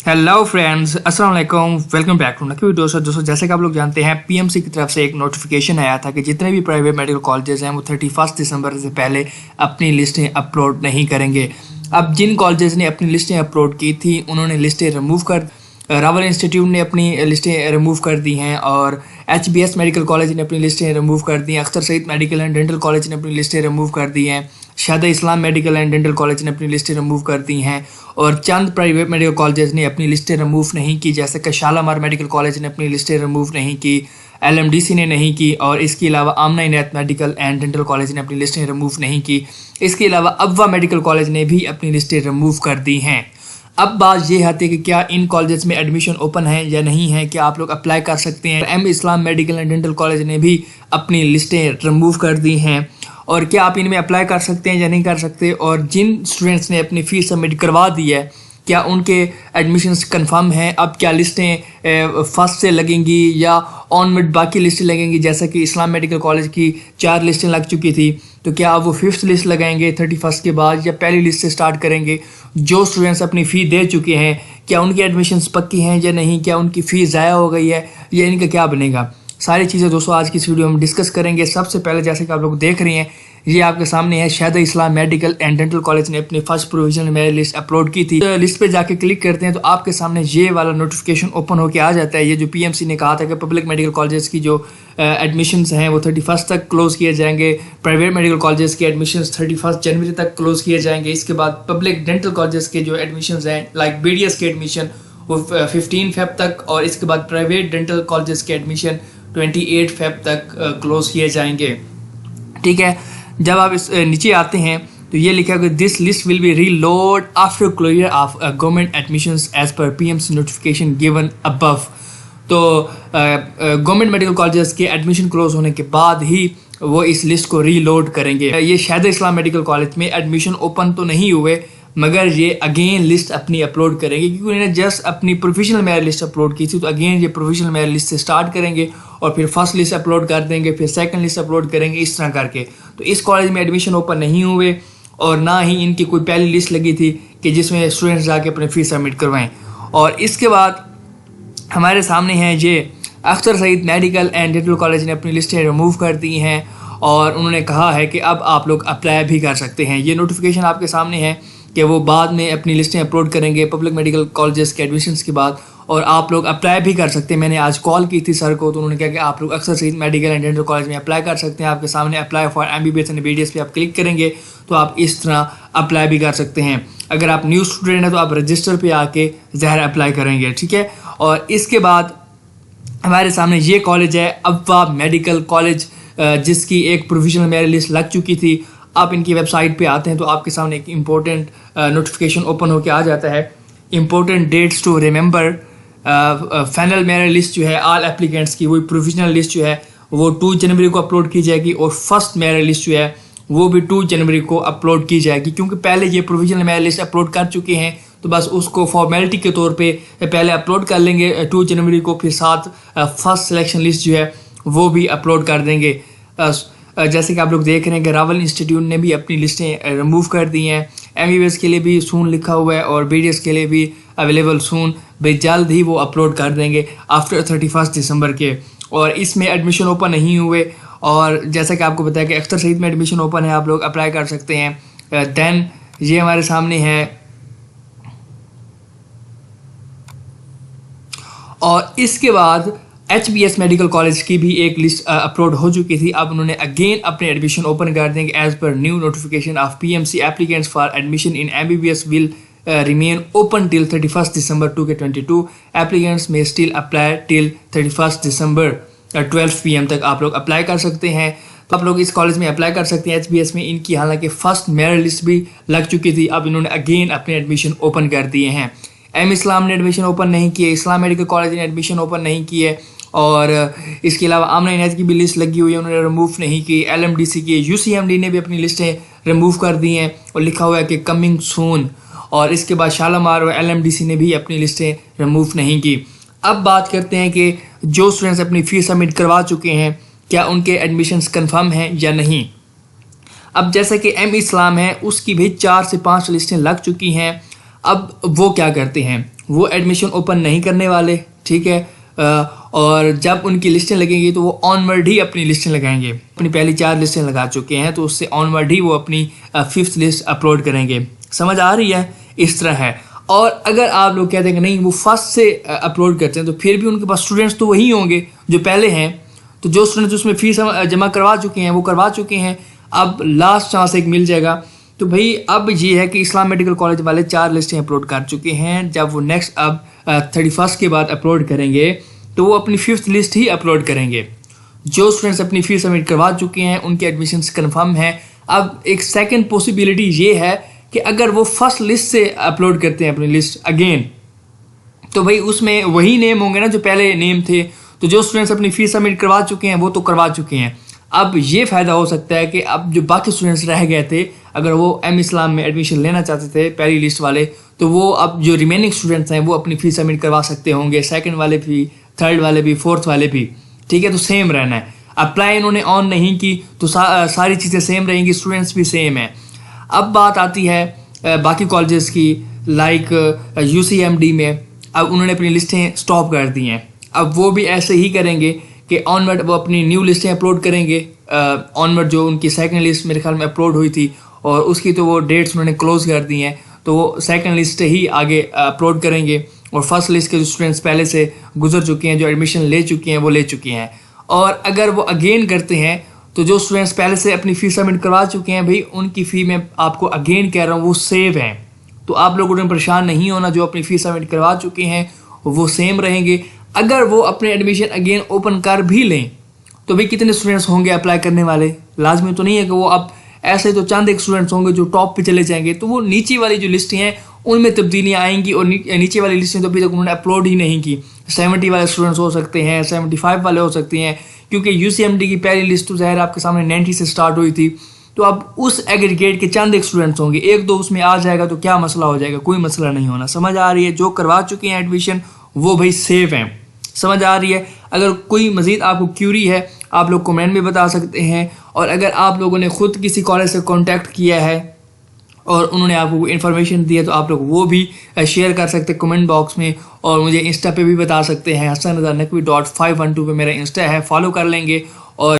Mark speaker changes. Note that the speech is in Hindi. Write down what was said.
Speaker 1: हेलो फ्रेंड्स, अस्सलाम वालेकुम। वेलकम बैक टू नकी वीडियो। दोस्तों जैसे कि आप लोग जानते हैं, पीएमसी की तरफ से एक नोटिफिकेशन आया था कि जितने भी प्राइवेट मेडिकल कॉलेजेस हैं वो 31 दिसंबर से पहले अपनी लिस्टें अपलोड नहीं करेंगे। अब जिन कॉलेजेस ने अपनी लिस्टें अपलोड की थी उन्होंने लिस्टें रिमूव कर रावल इंस्टीट्यूट ने अपनी लिस्टें रिमूव कर दी हैं और HBS मेडिकल कॉलेज ने अपनी लिस्टें रिमूव कर दी हैं। Akhtar Saeed medical and dental college ने अपनी लिस्टें रिमूव कर दी हैं। शादा Islam medical and dental college ने अपनी लिस्टें रिमूव कर दी हैं और चंद प्राइवेट मेडिकल कॉलेजेस ने अपनी लिस्टें रिमूव नहीं की, जैसे कि शालामार मेडिकल कॉलेज ने अपनी लिस्टें रिमूव नहीं की, LMDC ने नहीं की और इसके अलावा आमना इनायत मेडिकल एंड डेंटल कॉलेज ने अपनी लिस्टें रिमूव नहीं की। इसके अलावा अब्वा मेडिकल कॉलेज ने भी अपनी लिस्टें रिमूव कर दी हैं। अब बात ये आती है कि क्या इन कॉलेजेस में एडमिशन ओपन है या नहीं है, क्या आप लोग अप्लाई कर सकते हैं। M Islam medical and dental college ने भी अपनी लिस्टें रिमूव कर दी हैं और क्या आप इनमें अप्लाई कर सकते हैं या नहीं कर सकते। और जिन स्टूडेंट्स ने अपनी फ़ीस सबमिट करवा दी है, क्या उनके एडमिशन्स कंफर्म हैं। अब क्या लिस्टें फर्स्ट से लगेंगी या ऑनवर्ड बाकी लिस्टें लगेंगी, जैसा कि इस्लाम मेडिकल कॉलेज की 4 लिस्टें लग चुकी थी, तो क्या अब वो 5th लिस्ट लगाएंगे 31 के बाद या पहली लिस्ट से स्टार्ट करेंगे। जो स्टूडेंट्स अपनी फ़ी दे चुके हैं, क्या उनकी एडमिशन्स पक्की हैं या नहीं, क्या उनकी फ़ीस ज़ाया हो गई है या इनका क्या बनेगा। सारी चीज़ें दोस्तों आज की इस वीडियो में डिस्कस करेंगे। सबसे पहले जैसे कि आप लोग देख रहे हैं, ये आपके सामने है शादा Islam medical and dental college ने अपनी first provisional merit list upload की थी। तो लिस्ट पे जाके क्लिक करते हैं तो आपके सामने ये वाला नोटिफिकेशन ओपन होकर आ जाता है। ये जो PMC ने कहा था कि पब्लिक मेडिकल कॉलेजेस की जो एडमिशन्स हैं वो 31 तक क्लोज किए जाएंगे, प्राइवेट मेडिकल कॉलेजेस के एडमिशन्स 31 जनवरी तक क्लोज किए जाएंगे। इसके बाद पब्लिक डेंटल कॉलेजेस के जो एडमिशन्स हैं लाइक BDS के एडमिशन वो 15 फेब तक और इसके बाद प्राइवेट डेंटल कॉलेजेस के एडमिशन 28 फेब तक क्लोज किए जाएंगे। ठीक है, जब आप इस नीचे आते हैं तो ये लिखा है this list will be reload after closure of government admissions as per PMC notification given above. तो गवर्नमेंट मेडिकल कॉलेजेस के एडमिशन क्लोज होने के बाद ही वो इस लिस्ट को रीलोड करेंगे। ये शादा इस्लाम मेडिकल कॉलेज में एडमिशन ओपन तो नहीं हुए, मगर ये अगेन लिस्ट अपनी अपलोड करेंगे क्योंकि उन्होंने जस्ट अपनी प्रोविजनल मेरिट लिस्ट अपलोड की थी। तो अगेन ये प्रोविजनल मेरिट लिस्ट से स्टार्ट करेंगे और फिर फर्स्ट लिस्ट अपलोड कर देंगे, फिर सेकंड लिस्ट अपलोड करेंगे, इस तरह करके। तो इस कॉलेज में एडमिशन ओपन नहीं हुए और ना ही इनकी कोई पहली लिस्ट लगी थी कि जिसमें स्टूडेंट्स जाके अपनी फीस सबमिट करवाएं। और इसके बाद हमारे सामने है ये Akhtar Saeed medical and dental college ने अपनी लिस्टें रिमूव कर दी हैं और उन्होंने कहा है कि अब आप लोग अप्लाई भी कर सकते हैं। ये नोटिफिकेशन आपके सामने है कि वो बाद में अपनी लिस्टें अपलोड करेंगे पब्लिक मेडिकल कॉलेजेस के एडमिशन्स के बाद और आप लोग अप्लाई भी कर सकते हैं। मैंने आज कॉल की थी सर को तो उन्होंने कहा कि आप लोग Akhtar Saeed medical and dental college में अप्लाई कर सकते हैं। आपके सामने apply for MBBS and BDS पे आप क्लिक करेंगे तो आप इस तरह अप्लाई भी कर सकते हैं। अगर आप न्यू स्टूडेंट हैं तो आप रजिस्टर पे आके ज़ाहिर अप्लाई करेंगे। ठीक है, और इसके बाद हमारे सामने ये कॉलेज है अब्वा मेडिकल कॉलेज, जिसकी एक प्रोविजनल मेरिट लिस्ट लग चुकी थी। आप इनकी वेबसाइट पे आते हैं तो आपके सामने एक इम्पोर्टेंट नोटिफिकेशन ओपन होकर आ जाता है। Important dates to remember, final merit list जो है ऑल एप्लीकेंट्स की, वही प्रोविजनल लिस्ट जो है वो 2 जनवरी को अपलोड की जाएगी और फर्स्ट मेरिट लिस्ट जो है वो भी 2 जनवरी को अपलोड की जाएगी। क्योंकि पहले ये प्रोविजनल मेरिट लिस्ट अपलोड कर चुके हैं तो बस उसको फॉर्मेलिटी के तौर पे पहले अपलोड कर लेंगे 2 जनवरी को, फिर साथ फर्स्ट सिलेक्शन लिस्ट जो है वो भी अपलोड कर देंगे। जैसे कि आप लोग देख रहे हैं कि रावल इंस्टीट्यूट ने भी अपनी लिस्टें रिमूव कर दी हैं। MBBS के लिए भी सून लिखा हुआ है और BDS के लिए भी अवेलेबल सून, भाई जल्द ही वो अपलोड कर देंगे आफ्टर 31 दिसंबर के। और इसमें एडमिशन ओपन नहीं हुए और जैसा कि आपको बताया कि अख्तर सईद में एडमिशन ओपन है, आप लोग अप्लाई कर सकते हैं। देन ये हमारे सामने है और इसके बाद HBS मेडिकल कॉलेज की भी एक लिस्ट अपलोड हो चुकी थी। अब उन्होंने अगेन अपने एडमिशन ओपन कर देंगे as per new notification of PMC applicants for admission in MBBS will remain open till 31 December 2022। Applicants may still apply till 31 December 12 PM तक आप लोग अप्लाई कर सकते हैं। तो आप लोग इस कॉलेज में अप्लाई कर सकते हैं। HBS में इनकी हालांकि फर्स्ट मेरिट लिस्ट भी लग चुकी थी, अब इन्होंने अगेन अपने एडमिशन ओपन कर दिए हैं। एम इस्लाम ने एडमिशन ओपन नहीं किए, इस्लाम मेडिकल कॉलेज ने एडमिशन ओपन नहीं किए और इसके अलावा आमना इनायत की भी लिस्ट लगी हुई है, उन्होंने रिमूव नहीं की। LMDC की UCMD ने भी अपनी लिस्टें रिमूव कर दी हैं और लिखा हुआ है कि कमिंग सून। और इसके बाद शालामार और LMDC ने भी अपनी लिस्टें रिमूव नहीं की। अब बात करते हैं कि जो स्टूडेंट्स अपनी फ़ीस सबमिट करवा चुके हैं क्या उनके एडमिशन्स कन्फर्म हैं या नहीं। अब जैसे कि एम इस्लाम है उसकी भी 4 से 5 लिस्टें लग चुकी हैं। अब वो क्या करते हैं, वो एडमिशन ओपन नहीं करने वाले, ठीक है। और जब उनकी लिस्टें लगेंगी तो वो ऑनवर्ड ही अपनी लिस्टें लगाएंगे। अपनी पहली 4 लिस्टें लगा चुके हैं तो उससे ऑनवर्ड ही वो अपनी 5th लिस्ट अपलोड करेंगे। समझ आ रही है? इस तरह है। और अगर आप लोग कहते हैं कि नहीं वो फर्स्ट से अपलोड करते हैं तो फिर भी उनके पास स्टूडेंट्स तो वही होंगे जो पहले हैं। तो जो स्टूडेंट्स उसमें फीस जमा करवा चुके हैं वो करवा चुके हैं, अब लास्ट चांस एक मिल जाएगा। तो भाई अब ये है कि इस्लाम मेडिकल कॉलेज वाले 4 लिस्टें अपलोड कर चुके हैं। जब वो नेक्स्ट अब 31 के बाद अपलोड करेंगे तो वो अपनी 5th लिस्ट ही अपलोड करेंगे। जो स्टूडेंट्स अपनी फीस सबमिट करवा चुके हैं उनके एडमिशन्स कन्फर्म हैं। अब एक सेकंड पॉसिबिलिटी ये है कि अगर वो फर्स्ट लिस्ट से अपलोड करते हैं अपनी लिस्ट अगेन, तो भाई उसमें वही नेम होंगे ना जो पहले नेम थे। तो जो स्टूडेंट्स अपनी फीस सबमिट करवा चुके हैं वो तो करवा चुके हैं। अब ये फ़ायदा हो सकता है कि अब जो बाकी स्टूडेंट्स रह गए थे, अगर वो एम इस्लाम में एडमिशन लेना चाहते थे पहली लिस्ट वाले, तो वो अब जो रिमेनिंग स्टूडेंट्स हैं वो अपनी फीस सबमिट करवा सकते होंगे, सेकंड वाले भी, थर्ड वाले भी, फोर्थ वाले भी, ठीक है। तो सेम रहना है। अप्लाई इन्होंने ऑन नहीं की तो सारी चीज़ें सेम रहेंगी, स्टूडेंट्स भी सेम है। अब बात आती है बाकी कॉलेजेस की, लाइक UCMD में अब उन्होंने अपनी लिस्टें स्टॉप कर दी हैं। अब वो भी ऐसे ही करेंगे कि ऑनवर्ड वो अपनी न्यू लिस्टें अपलोड करेंगे। ऑनवर्ड जो उनकी सेकंड लिस्ट मेरे ख्याल में अपलोड हुई थी और उसकी तो वो डेट्स उन्होंने क्लोज कर दी हैं, तो वो सेकंड लिस्ट ही आगे अपलोड करेंगे। और फर्स्ट लिस्ट के जो स्टूडेंट्स पहले से गुजर चुके हैं, जो एडमिशन ले चुके हैं, वो ले चुके हैं। और अगर वो अगेन करते हैं तो जो स्टूडेंट्स पहले से अपनी फ़ीस सबमिट करवा चुके हैं भाई उनकी फ़ी मैं आपको अगेन कह रहा हूँ वो सेव हैं। तो आप लोगों ने परेशान नहीं होना, जो अपनी फ़ीस सबमिट करवा चुके हैं वो सेम रहेंगे। अगर वो अपने एडमिशन अगेन ओपन कर भी लें तो भाई कितने स्टूडेंट्स होंगे अप्लाई करने वाले? लाजमी तो नहीं है कि वो अब ऐसे तो चंद एक स्टूडेंट्स होंगे जो टॉप पे चले जाएंगे। तो वो नीचे वाली जो लिस्टें हैं उनमें तब्दीलियाँ आएंगी और नीचे वाली लिस्टें तो अभी तक उन्होंने अपलोड ही नहीं की। 70 वाले स्टूडेंट्स हो सकते हैं, 75 वाले हो सकते हैं, क्योंकि UCMD की पहली लिस्ट तो ज़ाहिर आपके सामने 90 से स्टार्ट हुई थी। तो अब उस एग्रीगेट के चंद एक स्टूडेंट्स होंगे, 1-2 उसमें आ जाएगा तो क्या मसला हो जाएगा? कोई मसला नहीं होना। समझ आ रही है? जो करवा चुके हैं एडमिशन वो भाई सेफ हैं। समझ आ रही है? अगर कोई मज़ीद आपको क्यूरी है आप लोग कमेंट में बता सकते हैं। और अगर आप लोगों ने ख़ुद किसी कॉलेज से कांटेक्ट किया है और उन्होंने आपको इन्फॉर्मेशन दी है तो आप लोग वो भी शेयर कर सकते हैं कमेंट बॉक्स में। और मुझे इंस्टा पे भी बता सकते हैं, hasan_naqvi.512 पे मेरा इंस्टा है, फॉलो कर लेंगे। और